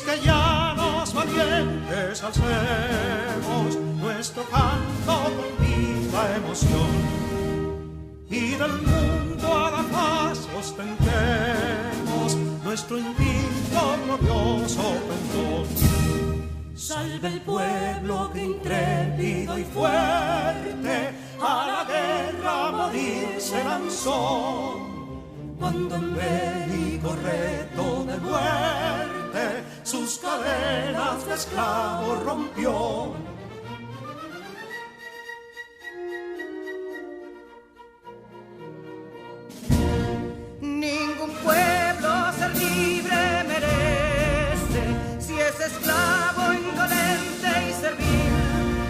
quisqueyanos valientes alcemos nuestro canto con viva emoción, y del mundo a la paz ostentemos nuestro invicto glorioso pendón. Salve el pueblo que intrépido y fuerte a la guerra a morir se lanzó, cuando en bélico reto de muerte sus cadenas de esclavos rompió. Ningún pueblo ser libre merece si es esclavo, indolente y servil.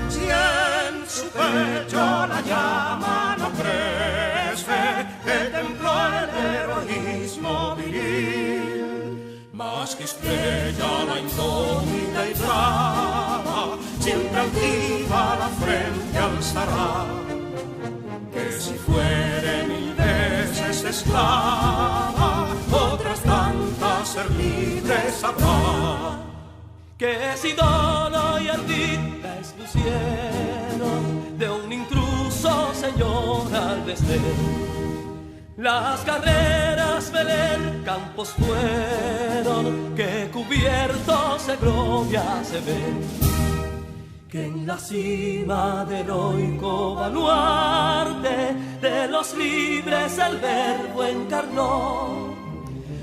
Si en su pecho la llama no crece, que templó el heroísmo viril, más que estrella la indómita y brava, siempre altiva la frente alzará, que si fuere mil veces esclava, otras tantas ser libre sabrá. Que si Dolo y Ardita expusieron de un intruso señor al desdén, las carreras Belén campos fueron que cubiertos de gloria se ven, que en la cima del heroico baluarte de los libres el verbo encarnó,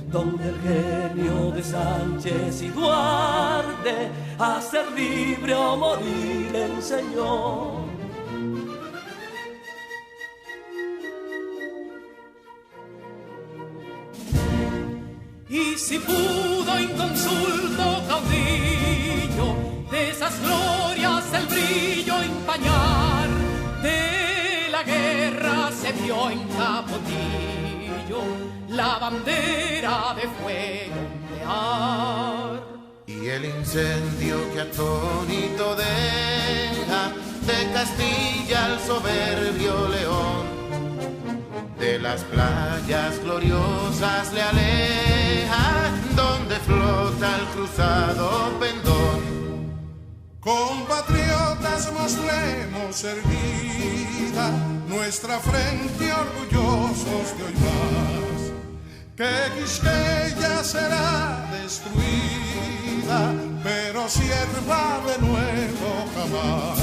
donde el genio de Sánchez y Duarte a ser libre o morir enseñó. Y si pudo inconsulto caudillo de esas glorias el brillo empañar, de la guerra se vio en Capotillo la bandera de fuego ondear. Y el incendio que atónito deja de Castilla al soberbio león, de las playas gloriosas le aleja, donde flota el cruzado pendón. Compatriotas, mostremos erguida nuestra frente orgullosos de hoy más, que Quisqueya será destruida, pero sierva de nuevo jamás.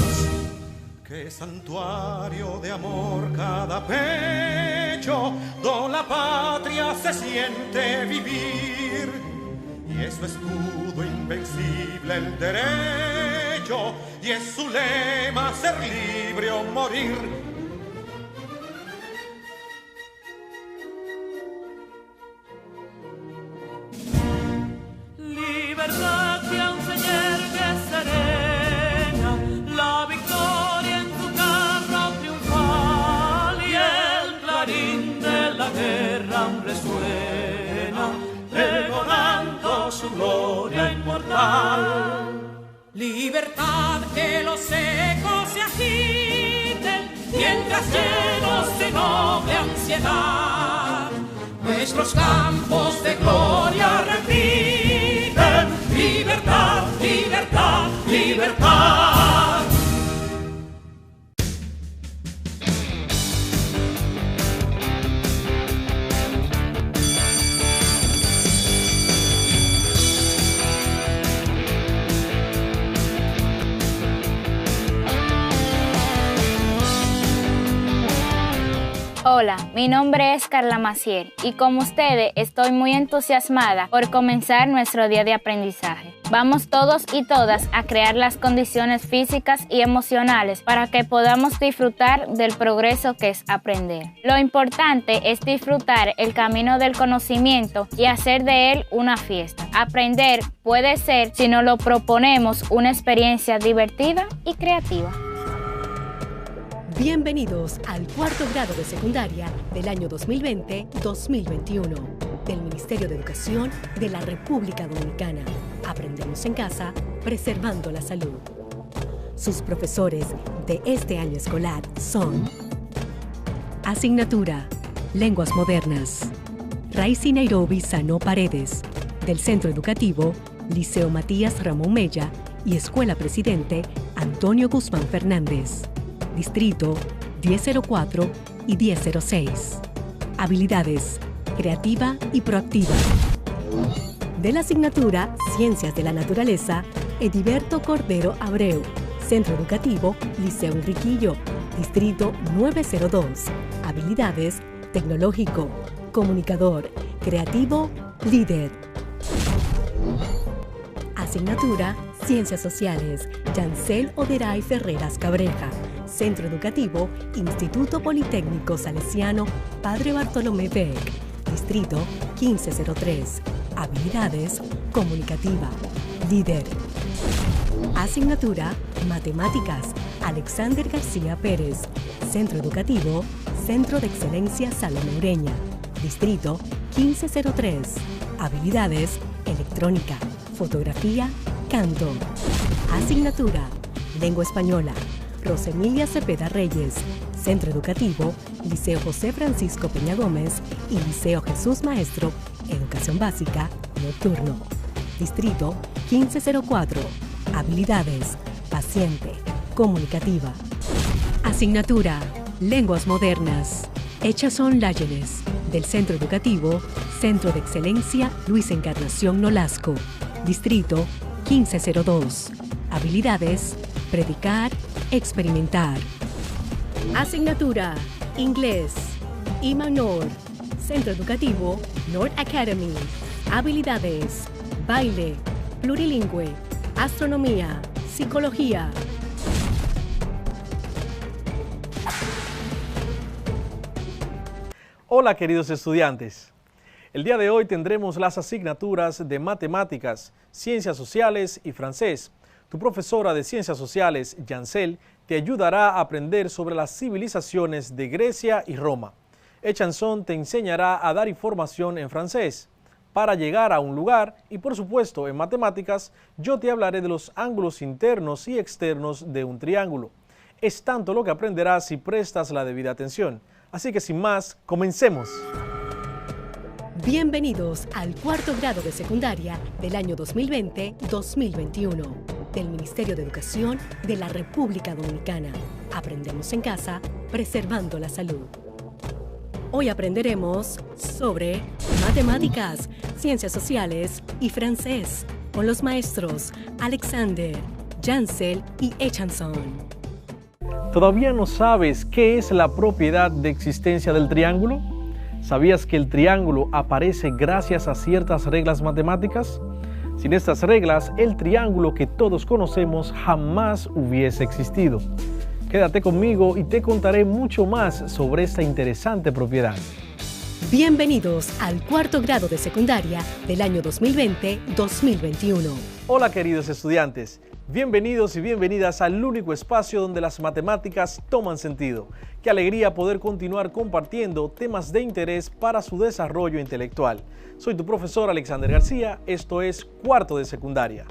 Que santuario de amor cada pecho, donde la patria se siente vivir, y es su escudo invencible el derecho, y es su lema ser libre o morir. Libertad que aún se yergue serena, la victoria en su carro triunfal, y el clarín de la guerra aún resuena, pregonando su gloria inmortal. Libertad, que los ecos se agiten, mientras llenos de noble ansiedad, nuestros campos de gloria repiten. Libertad, libertad, libertad. Hola, mi nombre es Carla Maciel y como ustedes estoy muy entusiasmada por comenzar nuestro día de aprendizaje. Vamos todos y todas a crear las condiciones físicas y emocionales para que podamos disfrutar del progreso que es aprender. Lo importante es disfrutar el camino del conocimiento y hacer de él una fiesta. Aprender puede ser, si nos lo proponemos, una experiencia divertida y creativa. Bienvenidos al cuarto grado de secundaria del año 2020-2021 del Ministerio de Educación de la República Dominicana. Aprendemos en casa, preservando la salud. Sus profesores de este año escolar son: Asignatura Lenguas Modernas, Raicy Nairobi Sano Paredes, del Centro Educativo Liceo Matías Ramón Mella y Escuela Presidente Antonio Guzmán Fernández. Distrito 1004 y 1006. Habilidades: creativa y proactiva. De la asignatura Ciencias de la Naturaleza, Ediberto Cordero Abreu. Centro Educativo Liceo Enriquillo. Distrito 902. Habilidades: tecnológico, comunicador, creativo, líder. Asignatura Ciencias Sociales, Yancel Oderay Ferreras Cabreja. Centro Educativo Instituto Politécnico Salesiano Padre Bartolomé Beck. Distrito 1503. Habilidades: comunicativa, líder. Asignatura Matemáticas, Alexander García Pérez. Centro Educativo Centro de Excelencia Salomé Ureña. Distrito 1503. Habilidades: electrónica, fotografía, canto. Asignatura Lengua Española, Rosemilia Cepeda Reyes. Centro Educativo Liceo José Francisco Peña Gómez y Liceo Jesús Maestro, Educación Básica, Nocturno. Distrito 1504. Habilidades: paciente, comunicativa. Asignatura Lenguas Modernas, Echazón Láyenes. Del Centro Educativo Centro de Excelencia Luis Encarnación Nolasco. Distrito 1502. Habilidades: predicar, experimentar. Asignatura Inglés, Imanor. Centro Educativo North Academy. Habilidades: baile, plurilingüe, astronomía, psicología. Hola queridos estudiantes, el día de hoy tendremos las asignaturas de Matemáticas, Ciencias Sociales y Francés. Tu profesora de Ciencias Sociales, Yancel, te ayudará a aprender sobre las civilizaciones de Grecia y Roma. Echanson te enseñará a dar información en francés para llegar a un lugar y por supuesto en matemáticas yo te hablaré de los ángulos internos y externos de un triángulo. Es tanto lo que aprenderás si prestas la debida atención. Así que sin más, comencemos. Bienvenidos al cuarto grado de secundaria del año 2020-2021 del Ministerio de Educación de la República Dominicana. Aprendemos en casa, preservando la salud. Hoy aprenderemos sobre matemáticas, ciencias sociales y francés con los maestros Alexander, Yancel y Echanson. ¿Todavía no sabes qué es la propiedad de existencia del triángulo? ¿Sabías que el triángulo aparece gracias a ciertas reglas matemáticas? Sin estas reglas, el triángulo que todos conocemos jamás hubiese existido. Quédate conmigo y te contaré mucho más sobre esta interesante propiedad. Bienvenidos al cuarto grado de secundaria del año 2020-2021. Hola queridos estudiantes, bienvenidos y bienvenidas al único espacio donde las matemáticas toman sentido. Qué alegría poder continuar compartiendo temas de interés para su desarrollo intelectual. Soy tu profesor Alexander García, esto es cuarto de secundaria.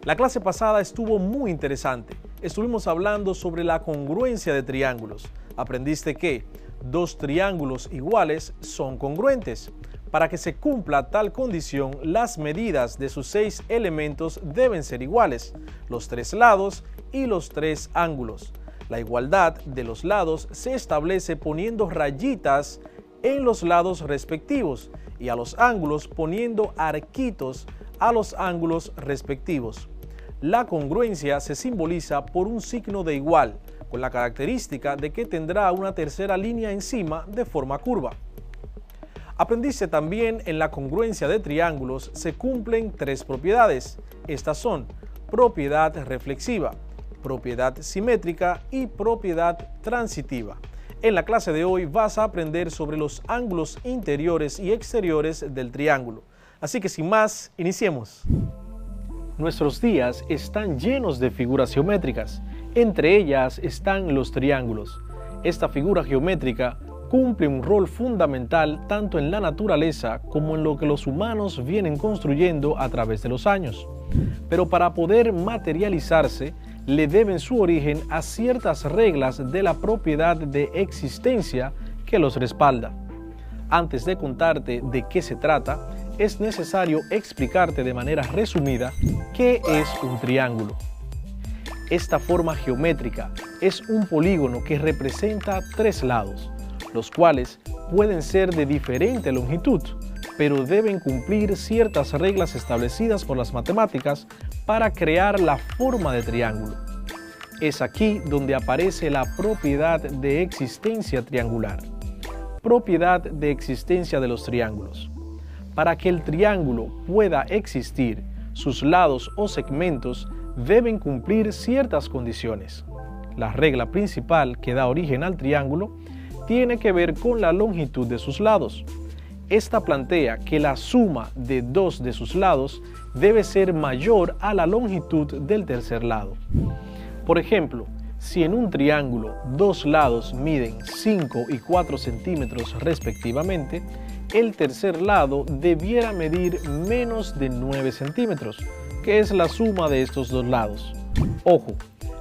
La clase pasada estuvo muy interesante. Estuvimos hablando sobre la congruencia de triángulos. Aprendiste que dos triángulos iguales son congruentes. Para que se cumpla tal condición, las medidas de sus 6 elementos deben ser iguales, los 3 lados y los 3 ángulos. La igualdad de los lados se establece poniendo rayitas en los lados respectivos y a los ángulos poniendo arquitos a los ángulos respectivos. La congruencia se simboliza por un signo de igual, con la característica de que tendrá una tercera línea encima de forma curva. Aprendiste también en la congruencia de triángulos se cumplen 3 propiedades. Estas son propiedad reflexiva, propiedad simétrica y propiedad transitiva. En la clase de hoy vas a aprender sobre los ángulos interiores y exteriores del triángulo. Así que sin más, iniciemos. Nuestros días están llenos de figuras geométricas. Entre ellas están los triángulos. Esta figura geométrica cumple un rol fundamental tanto en la naturaleza como en lo que los humanos vienen construyendo a través de los años. Pero para poder materializarse, le deben su origen a ciertas reglas de la propiedad de existencia que los respalda. Antes de contarte de qué se trata, es necesario explicarte de manera resumida qué es un triángulo. Esta forma geométrica es un polígono que representa tres lados, los cuales pueden ser de diferente longitud, pero deben cumplir ciertas reglas establecidas por las matemáticas para crear la forma de triángulo. Es aquí donde aparece la propiedad de existencia triangular. Propiedad de existencia de los triángulos. Para que el triángulo pueda existir, sus lados o segmentos deben cumplir ciertas condiciones. La regla principal que da origen al triángulo tiene que ver con la longitud de sus lados. Esta plantea que la suma de dos de sus lados debe ser mayor a la longitud del tercer lado. Por ejemplo, si en un triángulo dos lados miden 5 y 4 centímetros respectivamente, el tercer lado debiera medir menos de 9 centímetros, que es la suma de estos dos lados. Ojo,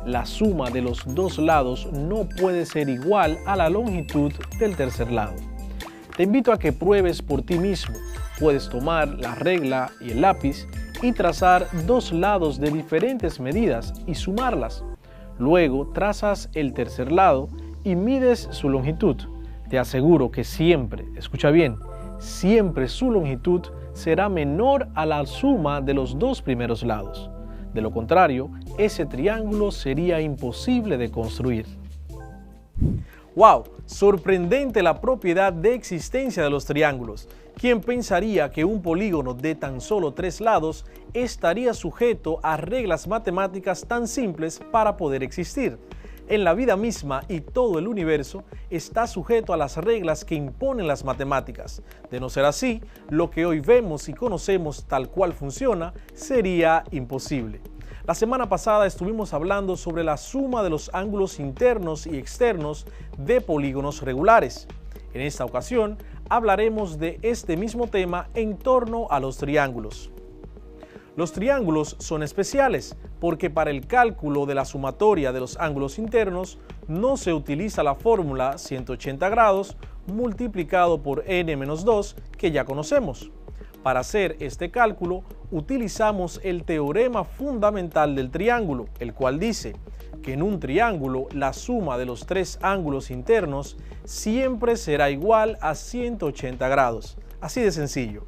la suma de los dos lados no puede ser igual a la longitud del tercer lado. Te invito a que pruebes por ti mismo. Puedes tomar la regla y el lápiz y trazar dos lados de diferentes medidas y sumarlas. Luego trazas el tercer lado y mides su longitud. Te aseguro que siempre, escucha bien, siempre su longitud será menor a la suma de los dos primeros lados. De lo contrario, ese triángulo sería imposible de construir. ¡Wow! Sorprendente la propiedad de existencia de los triángulos. ¿Quién pensaría que un polígono de tan solo tres lados estaría sujeto a reglas matemáticas tan simples para poder existir? En la vida misma y todo el universo está sujeto a las reglas que imponen las matemáticas. De no ser así, lo que hoy vemos y conocemos tal cual funciona sería imposible. La semana pasada estuvimos hablando sobre la suma de los ángulos internos y externos de polígonos regulares. En esta ocasión hablaremos de este mismo tema en torno a los triángulos. Los triángulos son especiales porque para el cálculo de la sumatoria de los ángulos internos no se utiliza la fórmula 180 grados multiplicado por n-2 que ya conocemos. Para hacer este cálculo utilizamos el teorema fundamental del triángulo, el cual dice que en un triángulo la suma de los tres ángulos internos siempre será igual a 180 grados. Así de sencillo.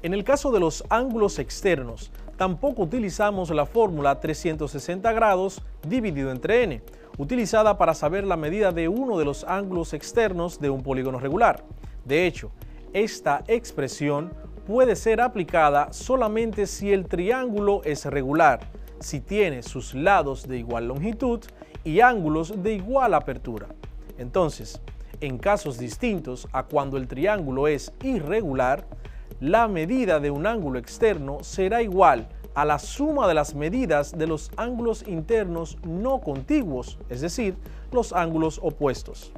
En el caso de los ángulos externos, tampoco utilizamos la fórmula 360 grados dividido entre n, utilizada para saber la medida de uno de los ángulos externos de un polígono regular. De hecho, esta expresión puede ser aplicada solamente si el triángulo es regular, si tiene sus lados de igual longitud y ángulos de igual apertura. Entonces, en casos distintos a cuando el triángulo es irregular, la medida de un ángulo externo será igual a la suma de las medidas de los ángulos internos no contiguos, es decir, los ángulos opuestos.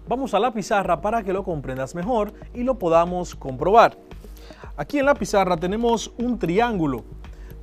Vamos a la pizarra para que lo comprendas mejor y lo podamos comprobar. Aquí en la pizarra tenemos un triángulo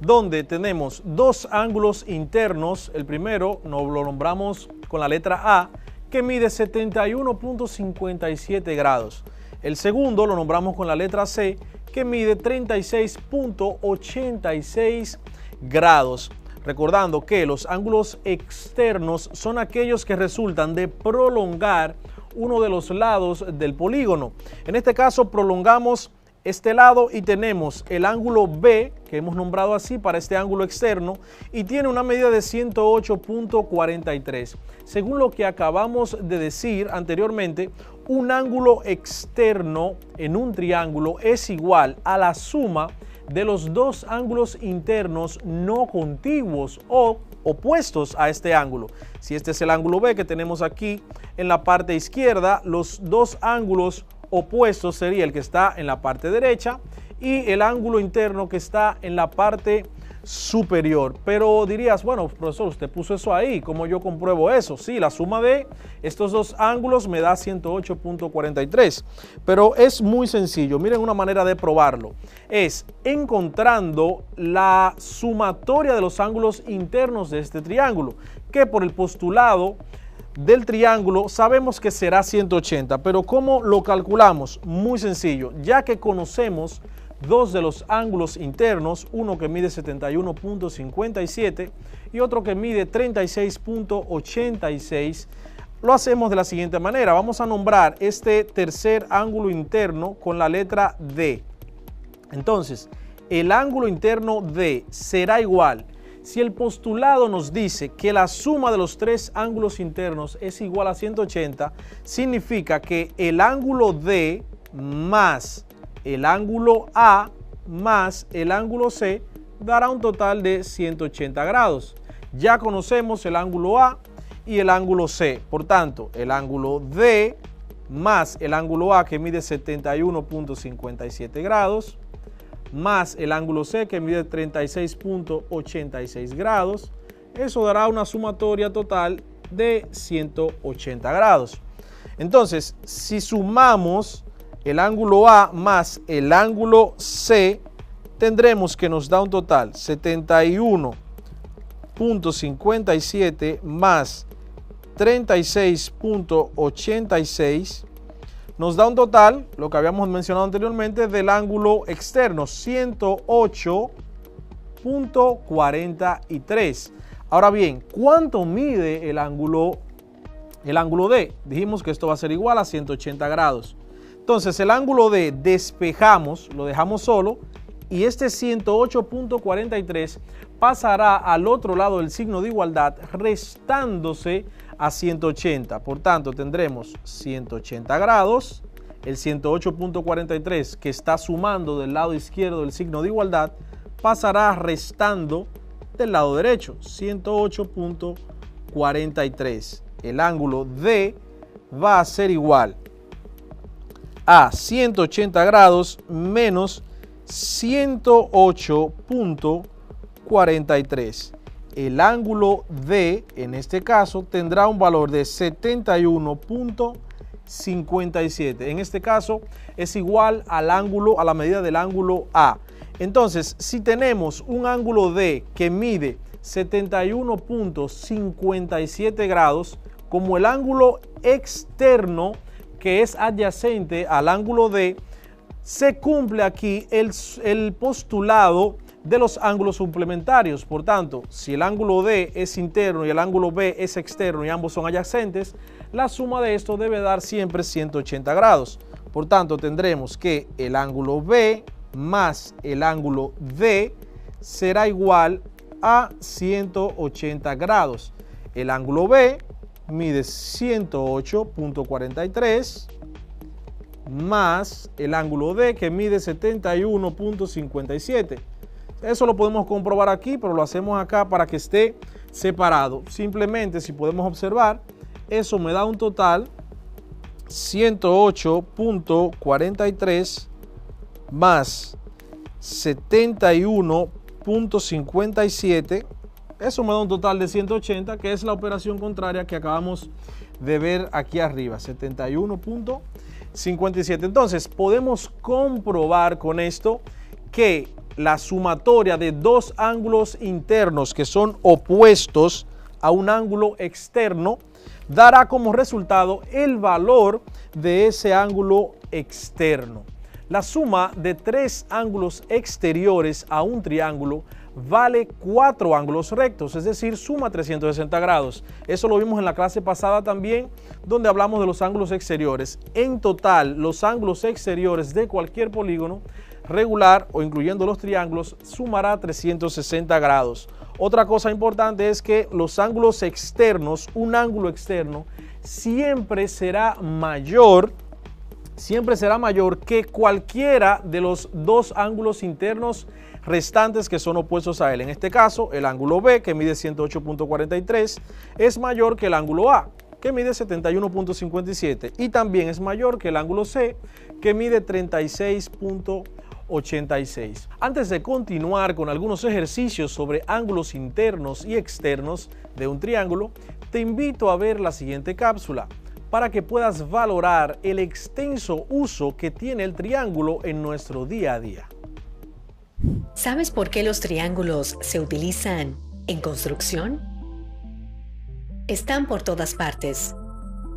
donde tenemos dos ángulos internos. El primero lo nombramos con la letra A, que mide 71.57 grados. El segundo lo nombramos con la letra C, que mide 36.86 grados. Recordando que los ángulos externos son aquellos que resultan de prolongar uno de los lados del polígono. En este caso prolongamos este lado y tenemos el ángulo B, que hemos nombrado así para este ángulo externo, y tiene una medida de 108.43. Según lo que acabamos de decir anteriormente, un ángulo externo en un triángulo es igual a la suma de los dos ángulos internos no contiguos o opuestos a este ángulo. Si este es el ángulo B que tenemos aquí en la parte izquierda, los dos ángulos opuestos sería el que está en la parte derecha y el ángulo interno que está en la parte superior. Pero dirías, bueno, profesor, usted puso eso ahí, ¿cómo yo compruebo eso? Sí, la suma de estos dos ángulos me da 108.43, pero es muy sencillo. Miren una manera de probarlo, es encontrando la sumatoria de los ángulos internos de este triángulo, que por el postulado del triángulo sabemos que será 180, pero ¿cómo lo calculamos? Muy sencillo, ya que conocemos dos de los ángulos internos, uno que mide 71.57 y otro que mide 36.86, lo hacemos de la siguiente manera. Vamos a nombrar este tercer ángulo interno con la letra D. Entonces, el ángulo interno D será igual. Si el postulado nos dice que la suma de los tres ángulos internos es igual a 180, significa que el ángulo D más el ángulo A más el ángulo C dará un total de 180 grados. Ya conocemos el ángulo A y el ángulo C. Por tanto, el ángulo D más el ángulo A, que mide 71.57 grados, más el ángulo C, que mide 36.86 grados. Eso dará una sumatoria total de 180 grados. Entonces, si sumamos el ángulo A más el ángulo C, tendremos que nos da un total 71.57 más 36.86. Nos da un total, lo que habíamos mencionado anteriormente, del ángulo externo, 108.43. Ahora bien, ¿cuánto mide el ángulo D? Dijimos que esto va a ser igual a 180 grados. Entonces, el ángulo D despejamos, lo dejamos solo, y este 108.43 pasará al otro lado del signo de igualdad, restándose a 180. Por tanto, tendremos 180 grados, el 108.43 que está sumando del lado izquierdo del signo de igualdad, pasará restando del lado derecho, 108.43. El ángulo D va a ser igual a 180 grados menos 108.43. El ángulo D, en este caso, tendrá un valor de 71.57. En este caso, es igual al ángulo, a la medida del ángulo A. Entonces, si tenemos un ángulo D que mide 71.57 grados, como el ángulo externo, que es adyacente al ángulo D, se cumple aquí el postulado de los ángulos suplementarios. Por tanto, si el ángulo D es interno y el ángulo B es externo y ambos son adyacentes, la suma de esto debe dar siempre 180 grados. Por tanto, tendremos que el ángulo B más el ángulo D será igual a 180 grados. El ángulo B mide 108.43 más el ángulo D, que mide 71.57. Eso lo podemos comprobar aquí, pero lo hacemos acá para que esté separado. Simplemente, si podemos observar, eso me da un total 108.43 más 71.57. Eso me da un total de 180, que es la operación contraria que acabamos de ver aquí arriba, 71.57. Entonces, podemos comprobar con esto que la sumatoria de dos ángulos internos que son opuestos a un ángulo externo dará como resultado el valor de ese ángulo externo. La suma de tres ángulos exteriores a un triángulo vale 4 ángulos rectos, es decir, suma 360 grados. Eso lo vimos en la clase pasada también, donde hablamos de los ángulos exteriores. En total, los ángulos exteriores de cualquier polígono regular o incluyendo los triángulos sumará 360 grados. Otra cosa importante es que los ángulos externos, un ángulo externo, siempre será mayor que cualquiera de los dos ángulos internos restantes que son opuestos a él. En este caso, el ángulo B, que mide 108.43, es mayor que el ángulo A, que mide 71.57, y también es mayor que el ángulo C, que mide 36.86. Antes de continuar con algunos ejercicios sobre ángulos internos y externos de un triángulo, te invito a ver la siguiente cápsula para que puedas valorar el extenso uso que tiene el triángulo en nuestro día a día. ¿Sabes por qué los triángulos se utilizan en construcción? Están por todas partes,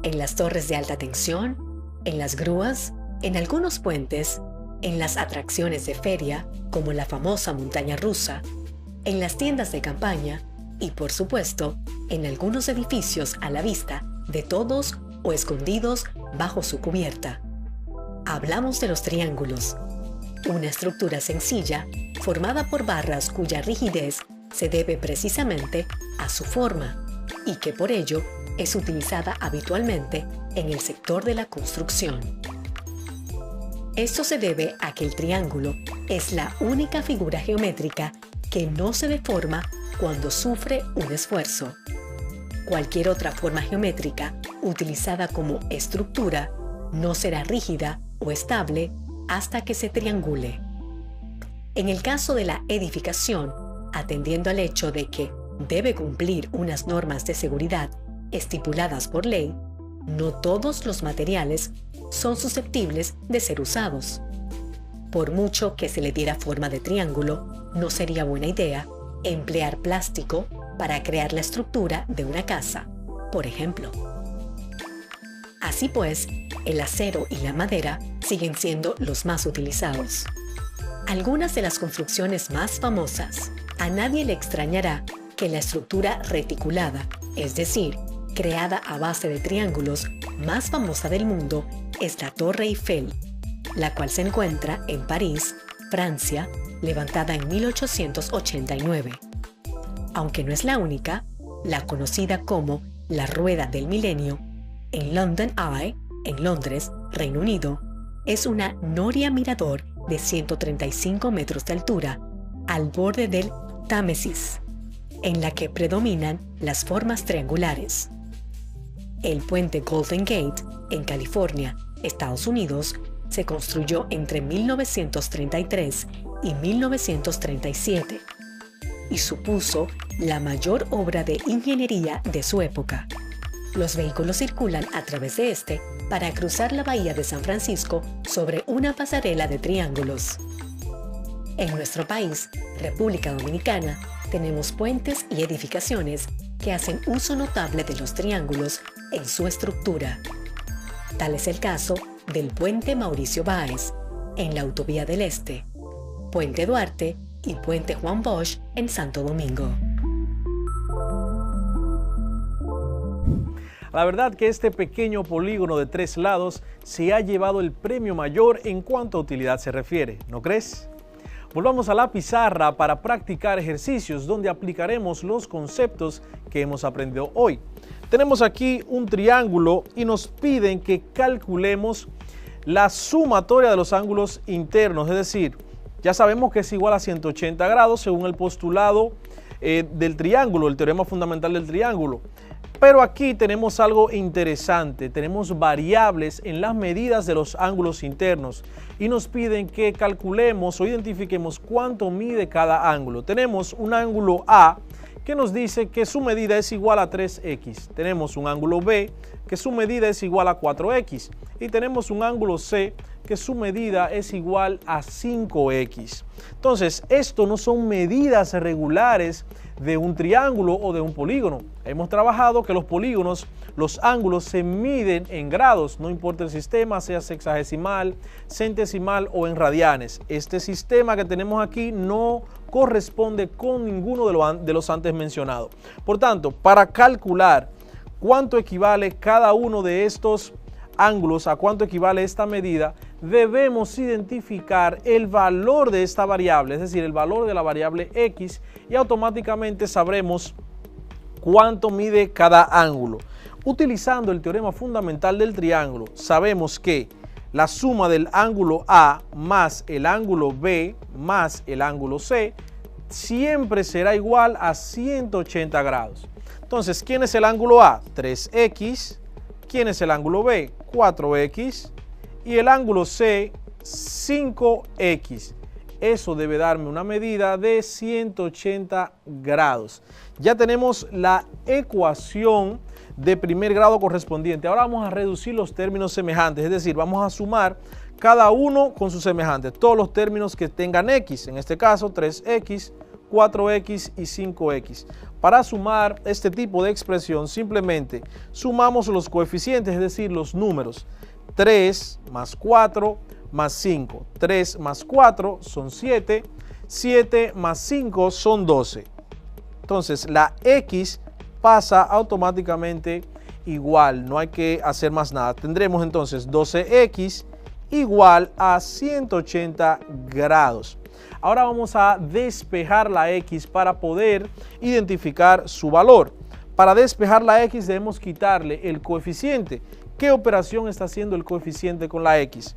en las torres de alta tensión, en las grúas, en algunos puentes, en las atracciones de feria, como la famosa montaña rusa, en las tiendas de campaña y, por supuesto, en algunos edificios a la vista de todos o escondidos bajo su cubierta. Hablamos de los triángulos, una estructura sencilla formada por barras cuya rigidez se debe precisamente a su forma y que por ello es utilizada habitualmente en el sector de la construcción. Esto se debe a que el triángulo es la única figura geométrica que no se deforma cuando sufre un esfuerzo. Cualquier otra forma geométrica utilizada como estructura no será rígida o estable hasta que se triangule. En el caso de la edificación, atendiendo al hecho de que debe cumplir unas normas de seguridad estipuladas por ley, no todos los materiales son susceptibles de ser usados. Por mucho que se le diera forma de triángulo, no sería buena idea emplear plástico para crear la estructura de una casa, por ejemplo. Así pues, el acero y la madera siguen siendo los más utilizados. Algunas de las construcciones más famosas, a nadie le extrañará que la estructura reticulada, es decir, creada a base de triángulos, más famosa del mundo es la Torre Eiffel, la cual se encuentra en París, Francia, levantada en 1889. Aunque no es la única, la conocida como la Rueda del Milenio, en London Eye, en Londres, Reino Unido, es una noria mirador de 135 metros de altura al borde del Támesis, en la que predominan las formas triangulares. El puente Golden Gate, en California, Estados Unidos, se construyó entre 1933 y 1937 y supuso la mayor obra de ingeniería de su época. Los vehículos circulan a través de este para cruzar la bahía de San Francisco sobre una pasarela de triángulos. En nuestro país, República Dominicana, tenemos puentes y edificaciones que hacen uso notable de los triángulos en su estructura. Tal es el caso del Puente Mauricio Báez, en la Autovía del Este, Puente Duarte y Puente Juan Bosch en Santo Domingo. La verdad que este pequeño polígono de 3 lados se ha llevado el premio mayor en cuanto a utilidad se refiere, ¿no crees? Volvamos a la pizarra para practicar ejercicios donde aplicaremos los conceptos que hemos aprendido hoy. Tenemos aquí un triángulo y nos piden que calculemos la sumatoria de los ángulos internos, es decir, ya sabemos que es igual a 180 grados según el postulado del triángulo, el teorema fundamental del triángulo. Pero aquí tenemos algo interesante, tenemos variables en las medidas de los ángulos internos y nos piden que calculemos o identifiquemos cuánto mide cada ángulo. Tenemos un ángulo A que nos dice que su medida es igual a 3x. Tenemos un ángulo B que su medida es igual a 4x. Y tenemos un ángulo C que su medida es igual a 5x. Entonces, esto no son medidas regulares de un triángulo o de un polígono. Hemos trabajado que los polígonos, los ángulos se miden en grados, no importa el sistema, sea sexagesimal, centesimal o en radianes. Este sistema que tenemos aquí no corresponde con ninguno de los antes mencionados. Por tanto, para calcular cuánto equivale cada uno de estos ángulos, a cuánto equivale esta medida, debemos identificar el valor de esta variable, es decir, el valor de la variable x, y automáticamente sabremos cuánto mide cada ángulo. Utilizando el teorema fundamental del triángulo, sabemos que la suma del ángulo A más el ángulo B más el ángulo C siempre será igual a 180 grados. Entonces, ¿quién es el ángulo A? 3x. ¿Quién es el ángulo B? 4x. Y el ángulo C, 5x. Eso debe darme una medida de 180 grados. Ya tenemos la ecuación de primer grado correspondiente. Ahora vamos a reducir los términos semejantes, es decir, vamos a sumar cada uno con sus semejantes, todos los términos que tengan x, en este caso 3x, 4x y 5x. Para sumar este tipo de expresión, simplemente sumamos los coeficientes, es decir, los números. 3 más 4 más 5. 3 más 4 son 7. 7 más 5 son 12. Entonces, la x pasa automáticamente igual, no hay que hacer más nada. Tendremos entonces 12x igual a 180 grados. Ahora vamos a despejar la x para poder identificar su valor. Para despejar la x debemos quitarle el coeficiente. ¿Qué operación está haciendo el coeficiente con la x?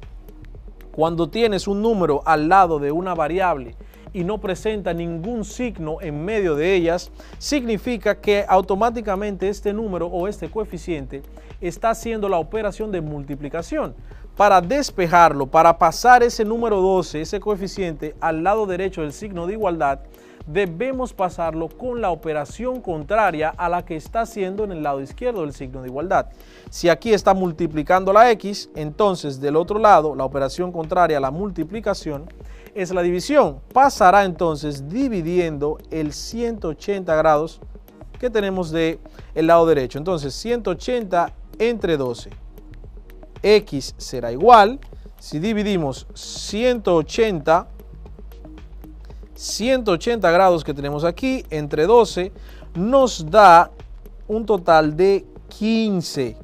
Cuando tienes un número al lado de una variable y no presenta ningún signo en medio de ellas, significa que automáticamente este número o este coeficiente está haciendo la operación de multiplicación. Para despejarlo, para pasar ese número 12, ese coeficiente al lado derecho del signo de igualdad, debemos pasarlo con la operación contraria a la que está haciendo en el lado izquierdo del signo de igualdad. Si aquí está multiplicando la x, entonces del otro lado, la operación contraria a la multiplicación es la división. Pasará entonces dividiendo el 180 grados que tenemos del lado derecho. Entonces 180 entre 12. X será igual, si dividimos 180 grados que tenemos aquí entre 12, nos da un total de 15.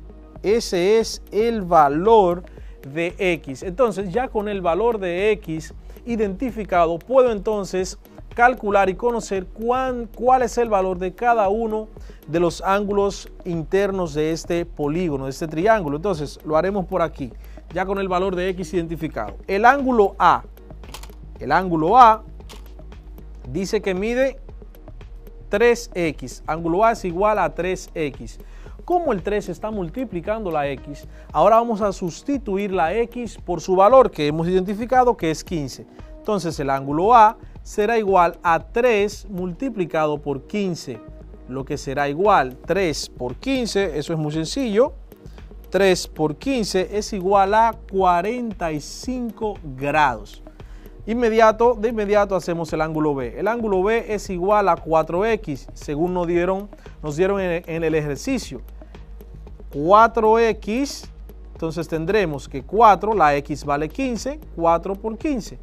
Ese es el valor de x. Entonces, ya con el valor de x identificado, puedo entonces calcular y conocer cuál es el valor de cada uno de los ángulos internos de este polígono, de este triángulo. Entonces, lo haremos por aquí, ya con el valor de x identificado. El ángulo A dice que mide 3x. Ángulo A es igual a 3x. Como el 3 está multiplicando la x, ahora vamos a sustituir la x por su valor que hemos identificado, que es 15. Entonces el ángulo A será igual a 3 multiplicado por 15, lo que será igual 3 por 15, eso es muy sencillo. 3 por 15 es igual a 45 grados. De inmediato hacemos el ángulo B. El ángulo B es igual a 4x, según nos dieron en el ejercicio. 4x, entonces tendremos que 4, la x vale 15, 4 por 15.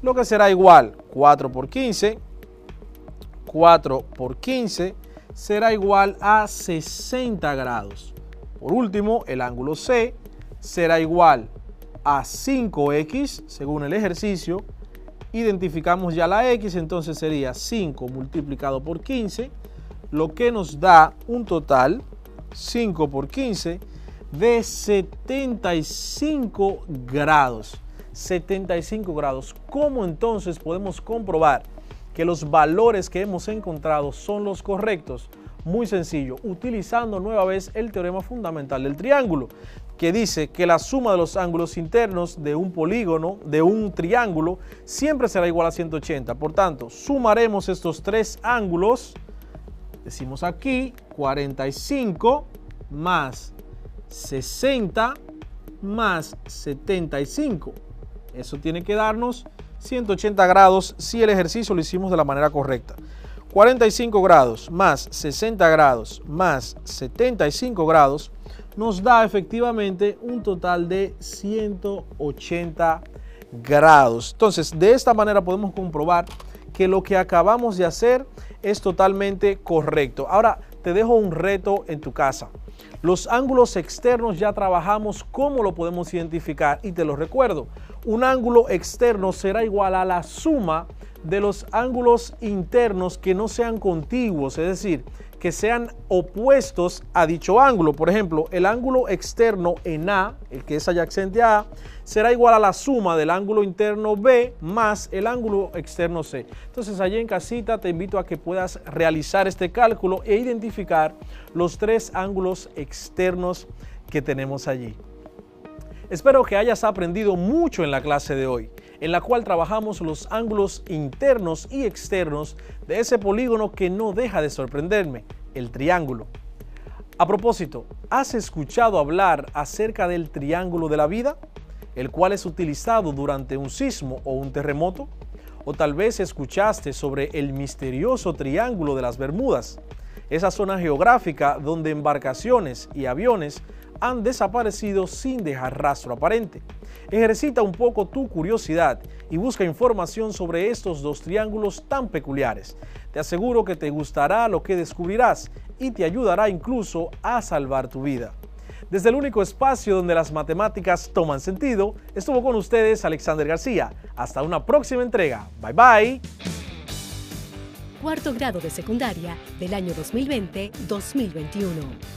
Lo que será igual 4 por 15 será igual a 60 grados. Por último, el ángulo C será igual a 5x, según el ejercicio. Identificamos ya la x, entonces sería 5 multiplicado por 15, lo que nos da un total, 5 por 15, de 75 grados. 75 grados. ¿Cómo entonces podemos comprobar que los valores que hemos encontrado son los correctos? Muy sencillo, utilizando nueva vez el teorema fundamental del triángulo, que dice que la suma de los ángulos internos de un polígono, de un triángulo, siempre será igual a 180. Por tanto, sumaremos estos tres ángulos, decimos aquí, 45 más 60 más 75. Eso tiene que darnos 180 grados si el ejercicio lo hicimos de la manera correcta. 45 grados más 60 grados más 75 grados nos da efectivamente un total de 180 grados. Entonces, de esta manera podemos comprobar que lo que acabamos de hacer es totalmente correcto. Ahora, te dejo un reto en tu casa. Los ángulos externos ya trabajamos cómo lo podemos identificar y te lo recuerdo. Un ángulo externo será igual a la suma de los ángulos internos que no sean contiguos, es decir, que sean opuestos a dicho ángulo. Por ejemplo, el ángulo externo en A, el que es adyacente a A, será igual a la suma del ángulo interno B más el ángulo externo C. Entonces, allí en casita te invito a que puedas realizar este cálculo e identificar los tres ángulos externos que tenemos allí. Espero que hayas aprendido mucho en la clase de hoy, en la cual trabajamos los ángulos internos y externos de ese polígono que no deja de sorprenderme, el triángulo. A propósito, ¿has escuchado hablar acerca del triángulo de la vida, el cual es utilizado durante un sismo o un terremoto? O tal vez escuchaste sobre el misterioso Triángulo de las Bermudas, esa zona geográfica donde embarcaciones y aviones han desaparecido sin dejar rastro aparente. Ejercita un poco tu curiosidad y busca información sobre estos dos triángulos tan peculiares. Te aseguro que te gustará lo que descubrirás y te ayudará incluso a salvar tu vida. Desde el único espacio donde las matemáticas toman sentido, estuvo con ustedes Alexander García. Hasta una próxima entrega. Bye bye. Cuarto grado de secundaria del año 2020-2021.